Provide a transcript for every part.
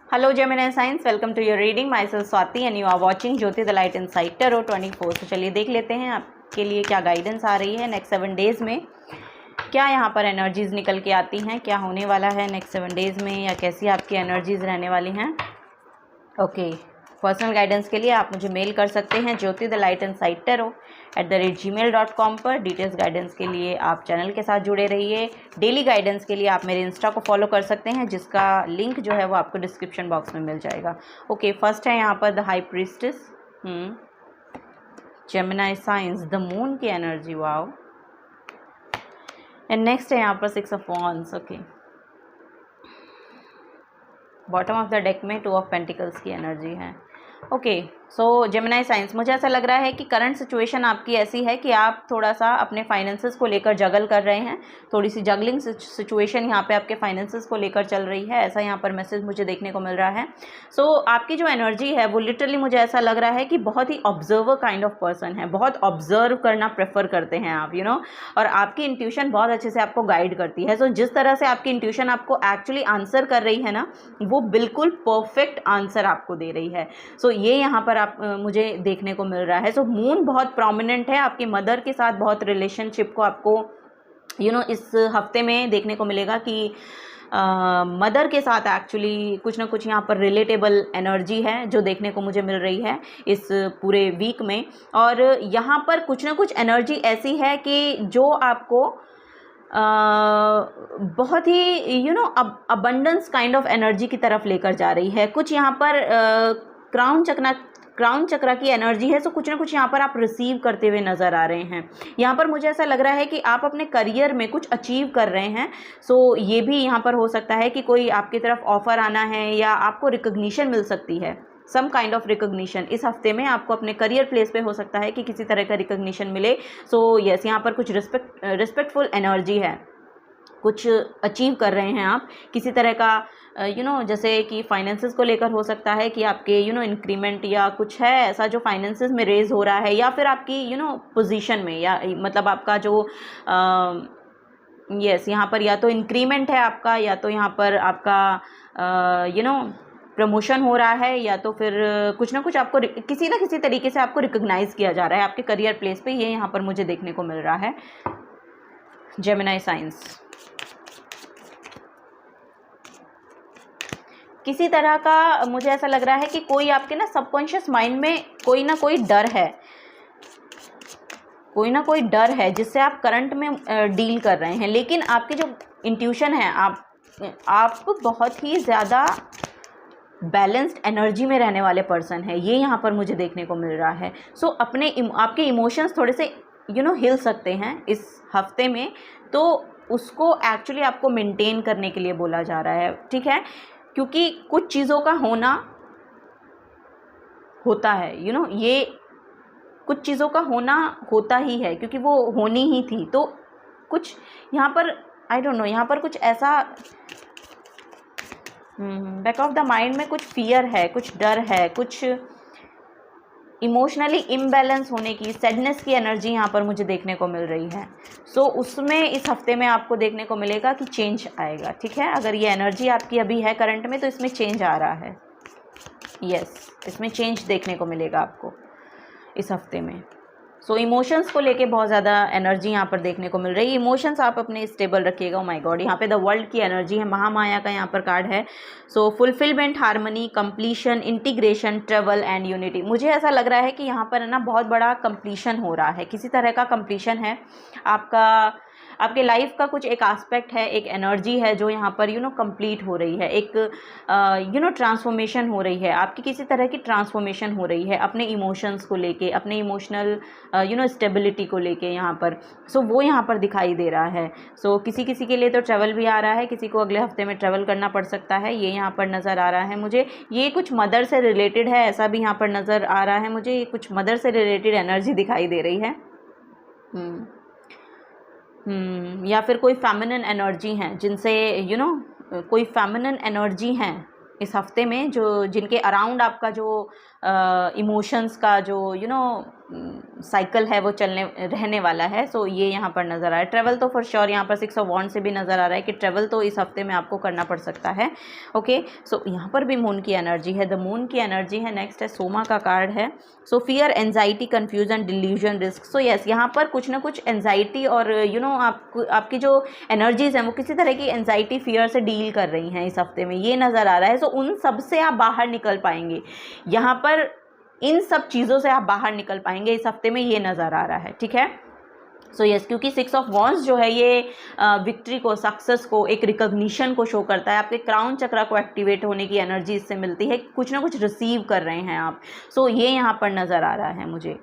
Hello Gemini Signs, welcome to your reading. Myself Swati and you are watching Jyoti the Light Inside Tarot 24। तो चलिए देख लेते हैं आपके लिए क्या गाइडेंस आ रही है नेक्स्ट 7 डेज़ में। क्या यहाँ पर एनर्जीज़ निकल के आती हैं, क्या होने वाला है नेक्स्ट 7 डेज़ में, या कैसी आपकी एनर्जीज़ रहने वाली हैं। ओके, पर्सनल गाइडेंस के लिए आप मुझे मेल कर सकते हैं jyotithelightandsidetarot@gmail.com पर। डिटेल्स गाइडेंस के लिए आप चैनल के साथ जुड़े रहिए। डेली गाइडेंस के लिए आप मेरे इंस्टा को फॉलो कर सकते हैं, जिसका लिंक जो है वो आपको डिस्क्रिप्शन बॉक्स में मिल जाएगा। ओके, फर्स्ट है यहाँ पर the high priestess, Gemini science, the moon की एनर्जी, वाओ। एंड नेक्स्ट है यहाँ पर 6 of wands. Okay, bottom of the deck में 2 ऑफ पेंटिकल्स की एनर्जी है। ओके, सो जेमिनी साइंस, मुझे ऐसा लग रहा है कि करंट सिचुएशन आपकी ऐसी है कि आप थोड़ा सा अपने फाइनेंसेस को लेकर जगल कर रहे हैं। थोड़ी सी जगलिंग सिचुएशन यहाँ पे आपके फाइनेंसेस को लेकर चल रही है, ऐसा यहाँ पर मैसेज मुझे देखने को मिल रहा है। सो आपकी जो एनर्जी है वो लिटरली मुझे ऐसा लग रहा है कि बहुत ही ऑब्जर्वर काइंड ऑफ पर्सन है। बहुत ऑब्जर्व करना प्रेफर करते हैं आप, और आपकी इंट्यूशन बहुत अच्छे से आपको गाइड करती है। सो जिस तरह से आपकी इंट्यूशन आपको एक्चुअली आंसर कर रही है ना, वो बिल्कुल परफेक्ट आंसर आपको दे रही है। सो ये यहाँ पर मुझे देखने को मिल रहा है। सो मून बहुत प्रोमिनेंट है, आपकी मदर के साथ बहुत रिलेशनशिप को आपको इस हफ्ते में देखने को मिलेगा कि मदर के साथ एक्चुअली कुछ ना कुछ यहाँ पर रिलेटेबल एनर्जी है जो देखने को मुझे मिल रही है इस पूरे वीक में। और यहाँ पर कुछ ना कुछ एनर्जी ऐसी है कि जो आपको बहुत ही अबंडेंस काइंड ऑफ एनर्जी की तरफ लेकर जा रही है। कुछ यहाँ पर क्राउन चक्रा की एनर्जी है। सो कुछ ना कुछ यहाँ पर आप रिसीव करते हुए नज़र आ रहे हैं। यहाँ पर मुझे ऐसा लग रहा है कि आप अपने करियर में कुछ अचीव कर रहे हैं। सो ये भी यहाँ पर हो सकता है कि कोई आपकी तरफ ऑफ़र आना है या आपको रिकग्निशन मिल सकती है, सम काइंड ऑफ रिकग्निशन। इस हफ्ते में आपको अपने करियर प्लेस पे हो सकता है कि किसी तरह का रिकग्निशन मिले। सो यस, यहाँ पर कुछ रिस्पेक्टफुल एनर्जी है, कुछ अचीव कर रहे हैं आप किसी तरह का, जैसे कि फाइनेंसेस को लेकर हो सकता है कि आपके इंक्रीमेंट या कुछ है ऐसा जो फाइनेंसेस में रेज हो रहा है, या फिर आपकी पोजीशन में, या मतलब आपका जो यस यहाँ पर या तो इंक्रीमेंट है आपका, या तो यहाँ पर आपका प्रमोशन हो रहा है, या तो फिर कुछ ना कुछ आपको किसी ना किसी तरीके से आपको रिकग्नाइज़ किया जा रहा है आपके करियर प्लेस पे। ये यहाँ पर मुझे देखने को मिल रहा है जेमिनी साइंस। किसी तरह का मुझे ऐसा लग रहा है कि कोई आपके ना सबकॉन्शियस माइंड में कोई ना कोई डर है, जिससे आप करंट में डील कर रहे हैं। लेकिन आपकी जो इंट्यूशन है, आप बहुत ही ज़्यादा बैलेंस्ड एनर्जी में रहने वाले पर्सन है, ये यहाँ पर मुझे देखने को मिल रहा है। सो आपके इमोशंस थोड़े से हिल सकते हैं इस हफ्ते में, तो उसको एक्चुअली आपको मेंटेन करने के लिए बोला जा रहा है, ठीक है। क्योंकि कुछ चीज़ों का होना होता है, ये कुछ चीज़ों का होना होता ही है, क्योंकि वो होनी ही थी। तो कुछ यहाँ पर आई डोंट नो, यहाँ पर कुछ ऐसा बैक ऑफ द माइंड में कुछ फियर है, कुछ डर है, कुछ इमोशनली इम्बैलेंस होने की, सैडनेस की एनर्जी यहाँ पर मुझे देखने को मिल रही है। सो उसमें इस हफ्ते में आपको देखने को मिलेगा कि चेंज आएगा, ठीक है। अगर ये एनर्जी आपकी अभी है करंट में, तो इसमें चेंज आ रहा है। यस, इसमें चेंज देखने को मिलेगा आपको इस हफ्ते में। सो इमोशंस को लेके बहुत ज़्यादा एनर्जी यहाँ पर देखने को मिल रही है। इमोशंस आप अपने स्टेबल रखिएगा। ओ माय गॉड, यहाँ पे द वर्ल्ड की एनर्जी है, महामाया का यहाँ पर कार्ड है। So fulfilment, harmony, completion, integration, travel and unity. मुझे ऐसा लग रहा है कि यहाँ पर है ना बहुत बड़ा कंप्लीशन हो रहा है, किसी तरह का कंप्लीशन है आपके लाइफ का। कुछ एक एस्पेक्ट है, एक एनर्जी है जो यहाँ पर कंप्लीट हो रही है। एक ट्रांसफॉर्मेशन हो रही है, आपकी किसी तरह की ट्रांसफॉर्मेशन हो रही है अपने इमोशंस को लेके, अपने इमोशनल स्टेबिलिटी को लेके यहाँ पर। सो वो यहाँ पर दिखाई दे रहा है। सो किसी के लिए तो ट्रैवल भी आ रहा है, किसी को अगले हफ्ते में ट्रैवल करना पड़ सकता है, ये यहाँ पर नज़र आ रहा है मुझे। ये कुछ मदर से रिलेटेड है, ऐसा भी यहाँ पर नज़र आ रहा है मुझे। ये कुछ मदर से रिलेटेड एनर्जी दिखाई दे रही है। या फिर कोई फेमिनिन एनर्जी हैं, जिनसे कोई फेमिनिन एनर्जी हैं इस हफ्ते में, जो जिनके अराउंड आपका जो इमोशंस का जो साइकिल है वो रहने वाला है। सो ये यहाँ पर नज़र आ रहा है। ट्रैवल तो फॉर श्योर यहाँ पर 6 ऑफ वॉन्ड से भी नज़र आ रहा है कि ट्रैवल तो इस हफ्ते में आपको करना पड़ सकता है। ओके, सो यहाँ पर भी मून की एनर्जी है, द मून की एनर्जी है। नेक्स्ट है सोमा का कार्ड है। सो fear, anxiety, confusion, delusion, risk. सो यस, यहाँ पर कुछ ना कुछ एंजाइटी और आपकी जो एनर्जीज हैं वो किसी तरह की एंजाइटी, फियर से डील कर रही हैं इस हफ्ते में, ये नज़र आ रहा है। सो उन सब से आप बाहर निकल पाएंगे यहाँ पर, इन सब चीज़ों से आप बाहर निकल पाएंगे इस हफ्ते में, ये नज़र आ रहा है। ठीक है, सो यस, क्योंकि 6 ऑफ वॉन्ड्स जो है ये विक्ट्री को, सक्सेस को, एक रिकॉग्निशन को शो करता है। आपके क्राउन चक्रा को एक्टिवेट होने की एनर्जी इससे मिलती है, कुछ ना कुछ रिसीव कर रहे हैं आप। सो ये यहाँ पर नज़र आ रहा है मुझे।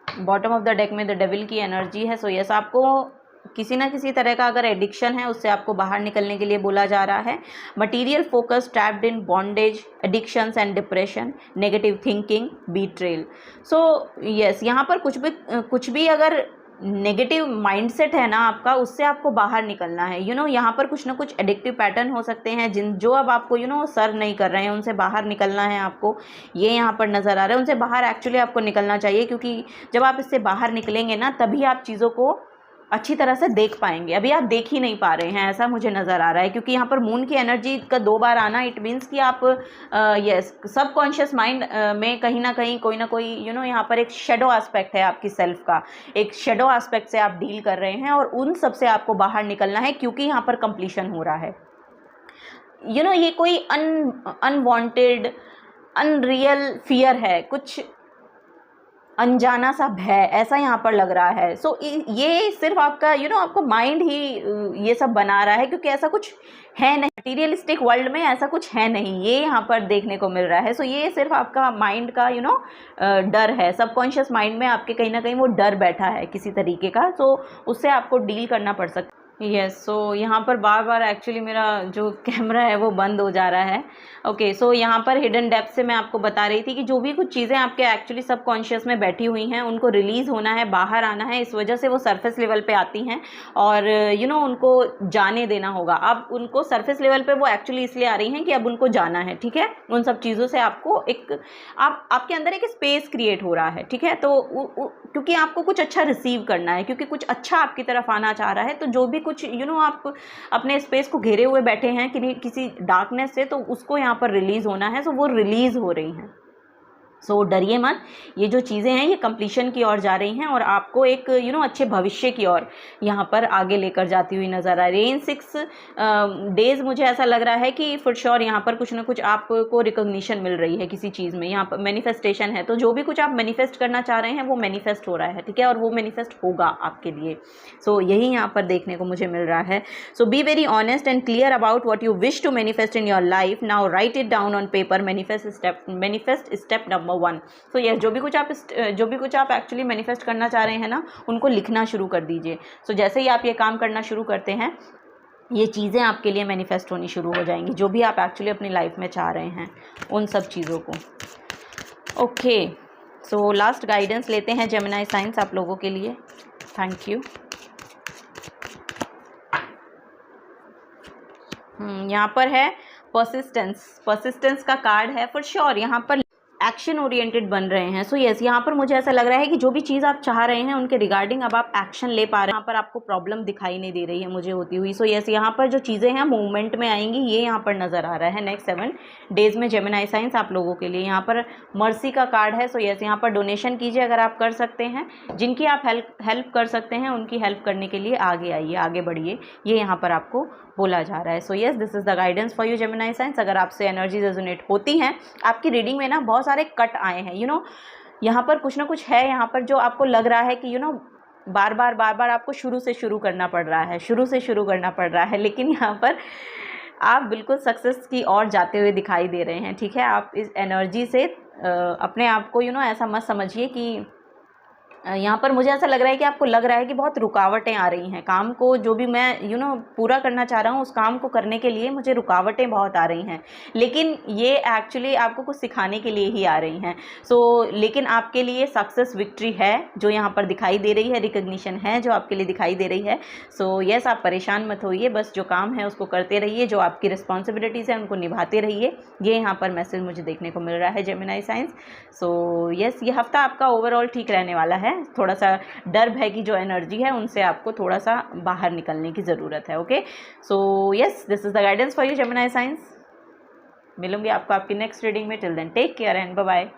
बॉटम ऑफ द डेक में द डेविल की एनर्जी है। सो यस, आपको किसी ना किसी तरह का अगर एडिक्शन है उससे आपको बाहर निकलने के लिए बोला जा रहा है। Material focus, trapped in bondage, addictions and depression, negative thinking, betrayal. So yes, यहाँ पर कुछ भी अगर नेगेटिव माइंडसेट है ना आपका, उससे आपको बाहर निकलना है। यहाँ पर कुछ ना कुछ एडिक्टिव पैटर्न हो सकते हैं जो अब आपको सर्व नहीं कर रहे हैं, उनसे बाहर निकलना है आपको, ये यहाँ पर नज़र आ रहा है। उनसे बाहर एक्चुअली आपको निकलना चाहिए, क्योंकि जब आप इससे बाहर निकलेंगे ना तभी आप चीज़ों को अच्छी तरह से देख पाएंगे। अभी आप देख ही नहीं पा रहे हैं, ऐसा मुझे नज़र आ रहा है, क्योंकि यहाँ पर मून की एनर्जी का 2 बार आना, इट मीन्स कि आप यस, सबकॉन्शियस माइंड में कहीं ना कहीं कोई ना कोई यहाँ पर एक शेडो एस्पेक्ट है आपकी सेल्फ का, एक शेडो एस्पेक्ट से आप डील कर रहे हैं और उन सब से आपको बाहर निकलना है, क्योंकि यहाँ पर कंप्लीशन हो रहा है। ये कोई अनवांटेड, अनरियल फियर है, कुछ अनजाना सा भय, ऐसा यहाँ पर लग रहा है। सो ये सिर्फ आपका आपको माइंड ही ये सब बना रहा है, क्योंकि ऐसा कुछ है नहीं, मटीरियलिस्टिक वर्ल्ड में ऐसा कुछ है नहीं, ये यहाँ पर देखने को मिल रहा है। सो ये सिर्फ आपका माइंड का डर है, सबकॉन्शियस माइंड में आपके कहीं ना कहीं वो डर बैठा है किसी तरीके का। सो उससे आपको डील करना पड़ सकता है। यस, सो यहाँ पर बार बार एक्चुअली मेरा जो कैमरा है वो बंद हो जा रहा है। ओके, सो यहाँ पर हिडन डेप्थ से मैं आपको बता रही थी कि जो भी कुछ चीज़ें आपके एक्चुअली सबकॉन्शियस में बैठी हुई हैं उनको रिलीज़ होना है, बाहर आना है, इस वजह से वो सरफेस लेवल पे आती हैं और उनको जाने देना होगा। अब उनको सरफेस लेवल पे वो एक्चुअली इसलिए आ रही हैं कि अब उनको जाना है। ठीक है, उन सब चीज़ों से आपको आपके अंदर एक स्पेस क्रिएट हो रहा है। ठीक है, तो क्योंकि आपको कुछ अच्छा रिसीव करना है, क्योंकि कुछ अच्छा आपकी तरफ आना चाह रहा है, तो जो भी कुछ आप अपने स्पेस को घेरे हुए बैठे हैं किसी डार्कनेस से, तो उसको यहाँ पर रिलीज़ होना है। सो वो रिलीज़ हो रही हैं। सो डरिए मत, ये जो चीज़ें हैं ये कंप्लीशन की ओर जा रही हैं और आपको एक अच्छे भविष्य की ओर यहाँ पर आगे लेकर जाती हुई नज़र आ रही है। इन 6 डेज़ मुझे ऐसा लग रहा है कि फॉर श्योर यहाँ पर कुछ ना कुछ आपको रिकॉग्निशन मिल रही है किसी चीज़ में। यहाँ पर मैनिफेस्टेशन है, तो जो भी कुछ आप मैनिफेस्ट करना चाह रहे हैं वो मैनिफेस्ट हो रहा है। ठीक है, और वो मैनिफेस्ट होगा आपके लिए। सो यही यहाँ पर देखने को मुझे मिल रहा है। So be very honest and clear about what you wish to manifest in your life. Now write it down on paper. Manifest step number 1। तो यस, जो भी कुछ आप एक्चुअली मैनिफेस्ट करना चाह रहे हैं ना, उनको लिखना शुरू कर दीजिए। सो जैसे ही आप ये काम करना शुरू करते हैं, ये चीज़ें आपके लिए मैनिफेस्ट होनी शुरू हो जाएंगी, जो भी आप एक्चुअली अपनी लाइफ में चाह रहे हैं उन सब चीज़ों को। ओके, सो लास्ट गाइडेंस लेते हैं जेमिनी साइंस आप लोगों के लिए। Thank you. यहाँ पर है परसिस्टेंस का कार्ड है। फॉर श्योर यहाँ पर एक्शन ओरिएंटेड बन रहे हैं। सो यस, यहाँ पर मुझे ऐसा लग रहा है कि जो भी चीज़ आप चाह रहे हैं उनके रिगार्डिंग अब आप एक्शन ले पा रहे हैं। यहाँ पर आपको प्रॉब्लम दिखाई नहीं दे रही है मुझे होती हुई। सो यस, यहाँ पर जो चीज़ें हैं मूवमेंट में आएंगी, ये यहाँ पर नज़र आ रहा है नेक्स्ट 7 डेज़ में जेमिनी साइंस आप लोगों के लिए। यहाँ पर मर्सी का कार्ड है। सो यस, यहाँ पर डोनेशन कीजिए अगर आप कर सकते हैं, जिनकी आप हेल्प कर सकते हैं उनकी हेल्प करने के लिए आगे आइए, आगे बढ़िए, ये यहाँ पर आपको बोला जा रहा है। So yes, this is the guidance for you Gemini science. अगर आपसे एनर्जी रेजोनेट होती हैं, आपकी रीडिंग में ना बहुत सारे कट आए हैं, यहाँ पर कुछ ना कुछ है यहाँ पर जो आपको लग रहा है कि बार बार आपको शुरू से शुरू करना पड़ रहा है, लेकिन यहाँ पर आप बिल्कुल सक्सेस की ओर जाते हुए दिखाई दे रहे हैं। ठीक है, आप इस एनर्जी से अपने आप को ऐसा मत समझिए कि यहाँ पर मुझे ऐसा लग रहा है कि आपको लग रहा है कि बहुत रुकावटें आ रही हैं काम को, जो भी मैं पूरा करना चाह रहा हूँ उस काम को करने के लिए मुझे रुकावटें बहुत आ रही हैं, लेकिन ये एक्चुअली आपको कुछ सिखाने के लिए ही आ रही हैं। लेकिन आपके लिए सक्सेस विक्ट्री है जो यहाँ पर दिखाई दे रही है, रिकग्निशन है जो आपके लिए दिखाई दे रही है। यस, आप परेशान मत होइए, बस जो काम है उसको करते रहिए, जो आपकी रिस्पॉन्सिबिलिटीज़ हैं उनको निभाते रहिए, ये यहाँ पर मैसेज मुझे देखने को मिल रहा है जेमिनी साइंस। यस, ये हफ्ता आपका ओवरऑल ठीक रहने वाला है। थोड़ा सा डर भय की जो एनर्जी है उनसे आपको थोड़ा सा बाहर निकलने की ज़रूरत है। Okay, yes, this is the guidance for you Gemini science. मिलूंगी आपको आपकी नेक्स्ट रीडिंग में। Till then take care and bye bye.